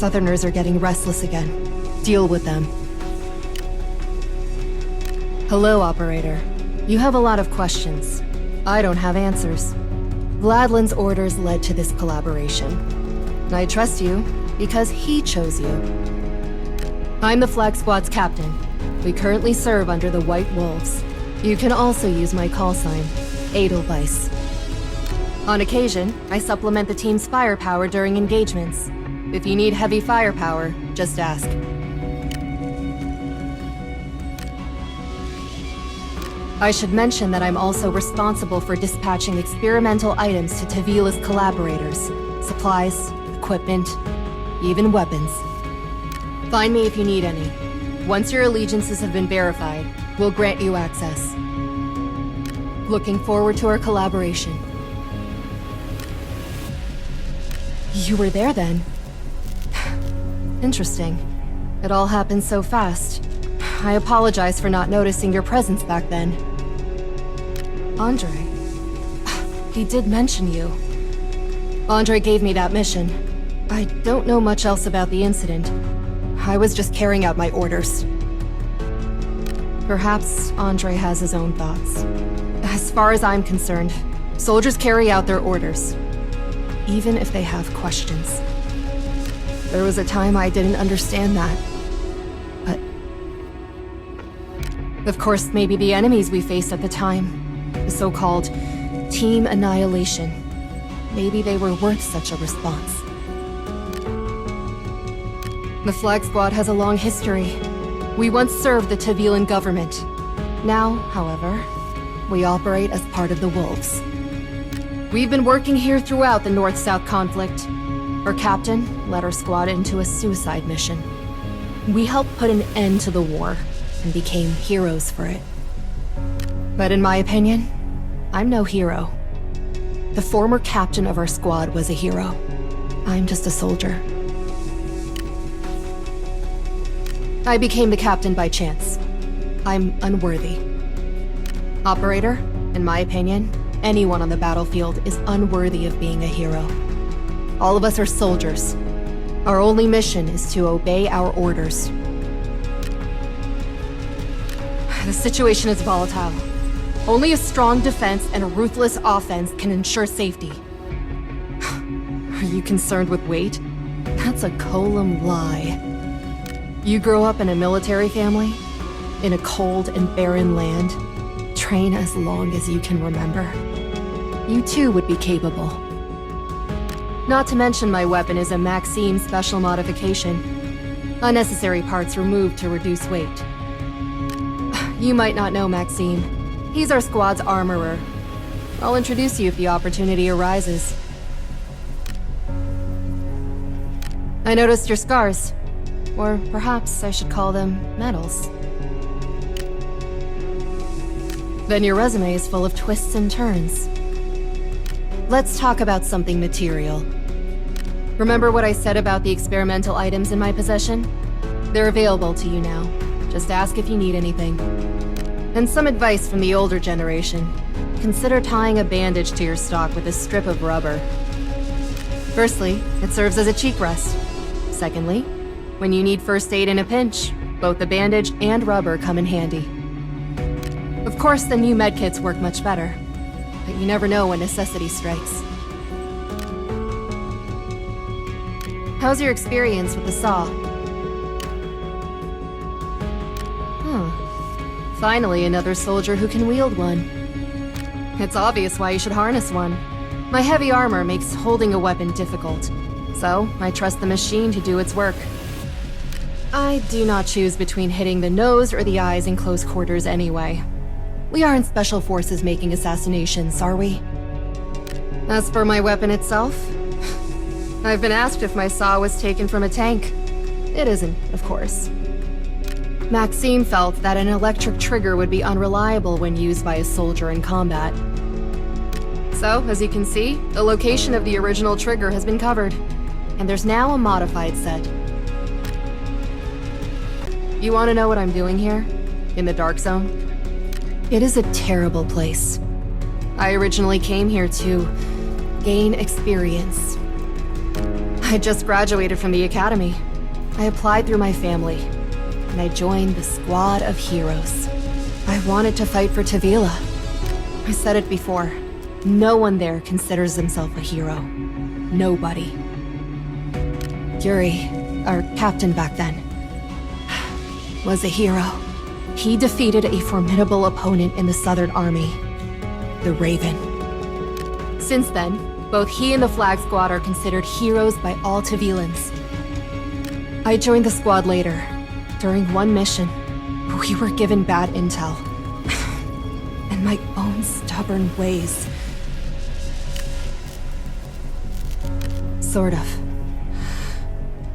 Southerners are getting restless again. Deal with them. Hello, operator. You have a lot of questions. I don't have answers. Vladlen's orders led to this collaboration. I trust you because he chose you. I'm the Flag Squad's captain. We currently serve under the White Wolves. You can also use my call sign, Edelweiss. On occasion, I supplement the team's firepower during engagements. If you need heavy firepower, just ask. I should mention that I'm also responsible for dispatching experimental items to Tavila's collaborators. Supplies, equipment, even weapons. Find me if you need any. Once your allegiances have been verified, we'll grant you access. Looking forward to our collaboration. You were there then? Interesting. It all happened so fast. I apologize for not noticing your presence back then. Andre. He did mention you. Andre gave me that mission. I don't know much else about the incident. I was just carrying out my orders. Perhaps Andre has his own thoughts. As far as I'm concerned, soldiers carry out their orders, even if they have questions. There was a time I didn't understand that. But of course, maybe the enemies we faced at the time, the so-called Team Annihilation, maybe they were worth such a response. The Flag Squad has a long history. We once served the Tavilan government. Now, however, we operate as part of the Wolves. We've been working here throughout the North-South conflict. Our captain led our squad into a suicide mission. We helped put an end to the war and became heroes for it. But in my opinion, I'm no hero. The former captain of our squad was a hero. I'm just a soldier. I became the captain by chance. I'm unworthy. Operator, in my opinion, anyone on the battlefield is unworthy of being a hero. All of us are soldiers. Our only mission is to obey our orders. The situation is volatile. Only a strong defense and a ruthless offense can ensure safety. Are you concerned with weight? That's a column lie. You grow up in a military family, in a cold and barren land, train as long as you can remember. You too would be capable. Not to mention my weapon is a Maxim special modification. Unnecessary parts removed to reduce weight. You might not know Maxim. He's our squad's armorer. I'll introduce you if the opportunity arises. I noticed your scars. Or perhaps I should call them medals. Then your resume is full of twists and turns. Let's talk about something material. Remember what I said about the experimental items in my possession? They're available to you now. Just ask if you need anything. And some advice from the older generation. Consider tying a bandage to your stock with a strip of rubber. Firstly, it serves as a cheek rest. Secondly, when you need first aid in a pinch, both the bandage and rubber come in handy. Of course, the new medkits work much better, but you never know when necessity strikes. How's your experience with the saw? Finally, another soldier who can wield one. It's obvious why you should harness one. My heavy armor makes holding a weapon difficult, so I trust the machine to do its work. I do not choose between hitting the nose or the eyes in close quarters anyway. We aren't special forces making assassinations, are we? As for my weapon itself, I've been asked if my saw was taken from a tank. It isn't, of course. Maxime felt that an electric trigger would be unreliable when used by a soldier in combat. So, as you can see, the location of the original trigger has been covered, and there's now a modified set. You want to know what I'm doing here? In the Dark Zone? It is a terrible place. I originally came here to gain experience. I just graduated from the academy. I applied through my family, and I joined the squad of heroes. I wanted to fight for Talia. I said it before. No one there considers himself a hero. Nobody. Yuri, our captain back then, was a hero. He defeated a formidable opponent in the Southern Army, the Raven. Since then, both he and the Flag Squad are considered heroes by all Tavilans. I joined the squad later. During one mission, we were given bad intel. And my own stubborn ways. Sort of.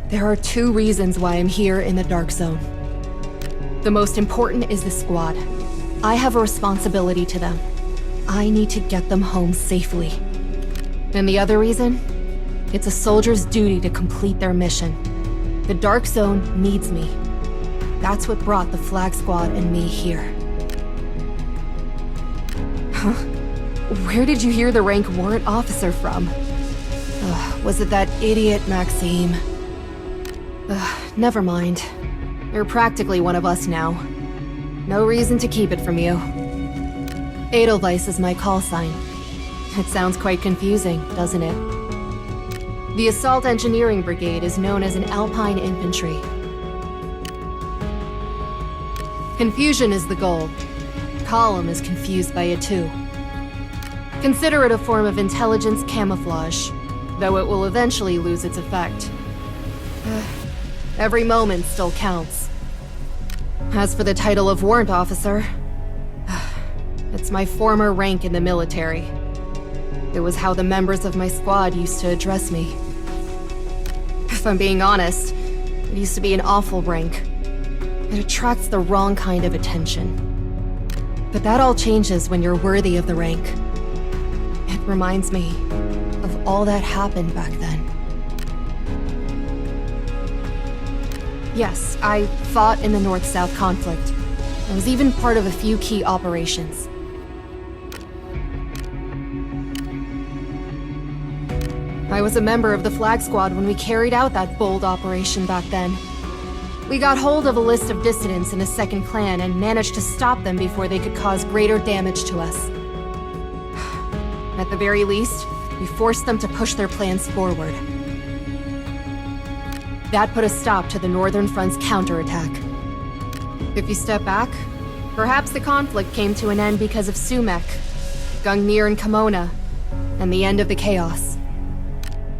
There are two reasons why I'm here in the Dark Zone. The most important is the squad. I have a responsibility to them. I need to get them home safely. And the other reason? It's a soldier's duty to complete their mission. The Dark Zone needs me. That's what brought the Flag Squad and me here. Huh? Where did you hear the rank warrant officer from? Was it that idiot Maxime? Never mind. You're practically one of us now. No reason to keep it from you. Edelweiss is my call sign. It sounds quite confusing, doesn't it? The Assault Engineering Brigade is known as an Alpine Infantry. Confusion is the goal. Column is confused by it too. Consider it a form of intelligence camouflage, though it will eventually lose its effect. Every moment still counts. As for the title of warrant officer, it's my former rank in the military. It was how the members of my squad used to address me. If I'm being honest, it used to be an awful rank. It attracts the wrong kind of attention. But that all changes when you're worthy of the rank. It reminds me of all that happened back then. Yes, I fought in the North-South conflict. I was even part of a few key operations. I was a member of the Flag Squad when we carried out that bold operation back then. We got hold of a list of dissidents in a second clan and managed to stop them before they could cause greater damage to us. At the very least, we forced them to push their plans forward. That put a stop to the Northern Front's counterattack. If you step back, perhaps the conflict came to an end because of Sumek, Gungnir and Kimona, and the end of the chaos.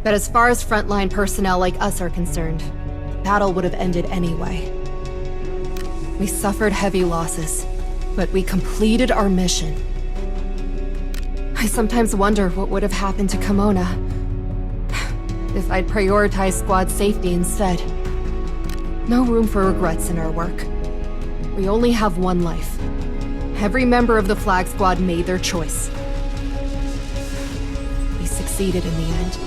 But as far as frontline personnel like us are concerned, the battle would have ended anyway. We suffered heavy losses, but we completed our mission. I sometimes wonder what would have happened to Kimona if I'd prioritized squad safety instead. No room for regrets in our work. We only have one life. Every member of the Flag Squad made their choice. We succeeded in the end.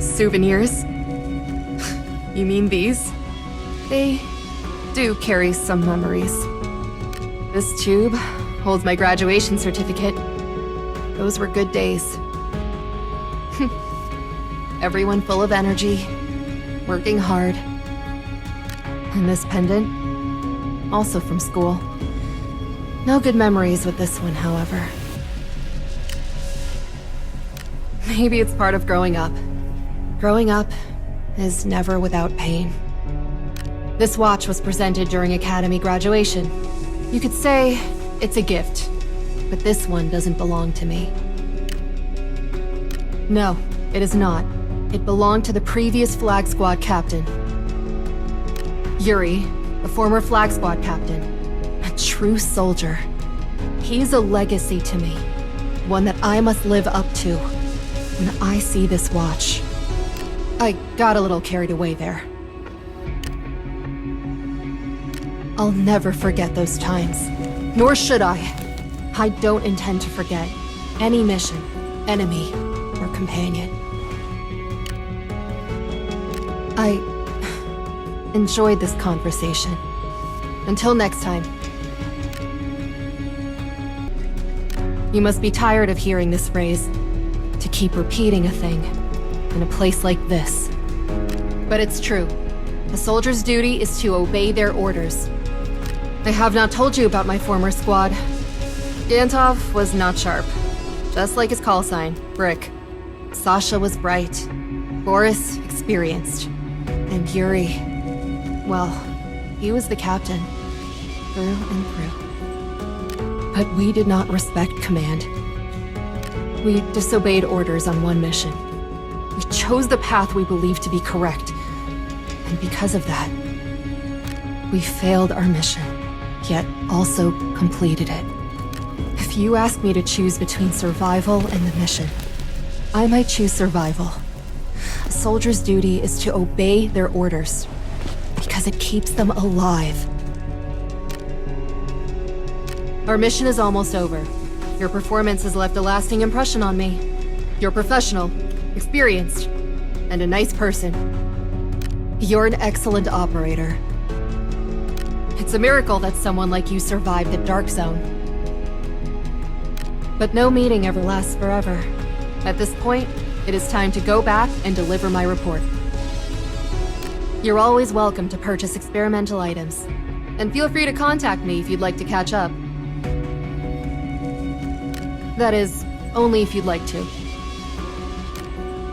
Souvenirs? You mean these? They do carry some memories. This tube holds my graduation certificate. Those were good days. Everyone full of energy, working hard. And this pendant, also from school. No good memories with this one, however. Maybe it's part of growing up. Growing up is never without pain. This watch was presented during Academy graduation. You could say it's a gift, but this one doesn't belong to me. No, it is not. It belonged to the previous Flag Squad captain. Yuri, a former Flag Squad captain. A true soldier. He's a legacy to me. One that I must live up to when I see this watch. I got a little carried away there. I'll never forget those times. Nor should I. I don't intend to forget any mission, enemy, or companion. I enjoyed this conversation. Until next time. You must be tired of hearing this phrase. To keep repeating a thing in a place like this. But it's true. A soldier's duty is to obey their orders. I have not told you about my former squad. Gantov was not sharp. Just like his call sign, Brick. Sasha was bright. Boris, experienced. And Yuri... well, he was the captain. Through and through. But we did not respect command. We disobeyed orders on one mission. We chose the path we believed to be correct. And because of that, we failed our mission, yet also completed it. If you ask me to choose between survival and the mission, I might choose survival. A soldier's duty is to obey their orders, because it keeps them alive. Our mission is almost over. Your performance has left a lasting impression on me. You're professional, experienced, and a nice person. You're an excellent operator. It's a miracle that someone like you survived the Dark Zone. But no meeting ever lasts forever. At this point, it is time to go back and deliver my report. You're always welcome to purchase experimental items. And feel free to contact me if you'd like to catch up. That is, only if you'd like to.